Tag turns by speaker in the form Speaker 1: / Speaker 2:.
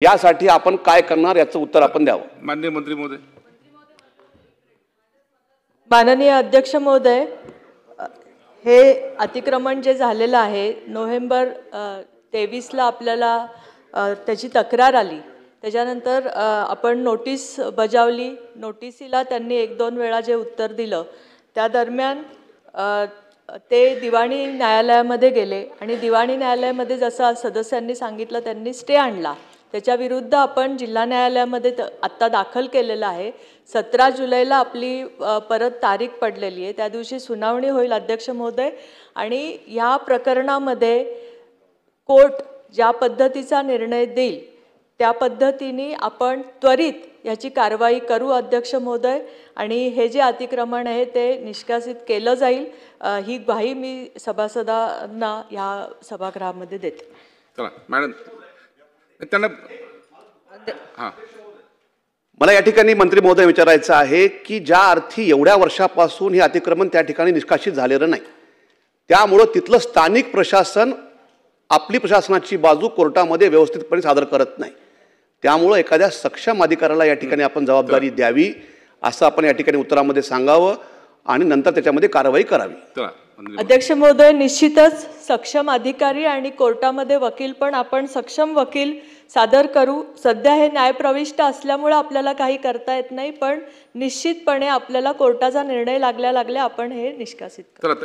Speaker 1: यासाठी आपण काय करणार याचं उत्तर आपण द्यावं।
Speaker 2: माननीय मंत्री महोदय।
Speaker 3: माननीय अध्यक्ष महोदय, हे अतिक्रमण जे झालेलं आहे नोव्हेंबर 23ला आपल्याला त्याची तक्रार आली। त्याच्यानंतर आपण नोटीस बजावली। नोटिसीला त्यांनी 1-2 वेळा जे उत्तर दिलं त्या दरम्यान ते दिवाणी न्यायालयामध्ये गेले आणि दिवाणी न्यायालयामध्ये जसं सदस्यांनी सांगितलं त्यांनी स्टे आणला। त्याच्या विरुद्ध आपण जिल्हा न्यायालयामध्ये आत्ता दाखल केलेला आहे। 17 जुलैला आपली परत तारीख पडलेली आहे। त्या दिवशी सुनावणी होईल अध्यक्ष महोदय आणि ह्या प्रकरणामध्ये कोर्ट ज्या पद्धतीचा निर्णय देईल त्या पद्धतीने आपण त्वरित याची कारवाई करू अध्यक्ष महोदय आणि हे जे अतिक्रमण आहे ते निष्कासित केलं जाईल ही ग्वाही मी सभासदांना या सभागृहामध्ये देते।
Speaker 2: चला मॅडम त्यांना
Speaker 1: मला या ठिकाणी मंत्री महोदय विचारायचं आहे की ज्या अर्थी एवढ्या वर्षापासून हे अतिक्रमण त्या ठिकाणी निष्कासित झालेलं नाही त्यामुळे तिथलं स्थानिक प्रशासन आपली प्रशासनाची बाजू कोर्टामध्ये व्यवस्थितपणे सादर करत नाही। त्यामुळे एखाद्या सक्षम अधिकाऱ्याला या ठिकाणी आपण जबाबदारी द्यावी असं आपण या ठिकाणी उत्तरामध्ये सांगावं आणि नंतर त्याच्यामध्ये कारवाई करावी।
Speaker 3: अध्यक्ष महोदय, निश्चितच सक्षम अधिकारी आणि कोर्टामध्ये वकील पण आपण सक्षम वकील सादर करू। सध्या हे न्यायप्रविष्ट असल्यामुळे आपल्याला काही करता येत नाही पण निश्चितपणे आपल्याला कोर्टाचा निर्णय लागल्या आपण हे निष्कासित करू।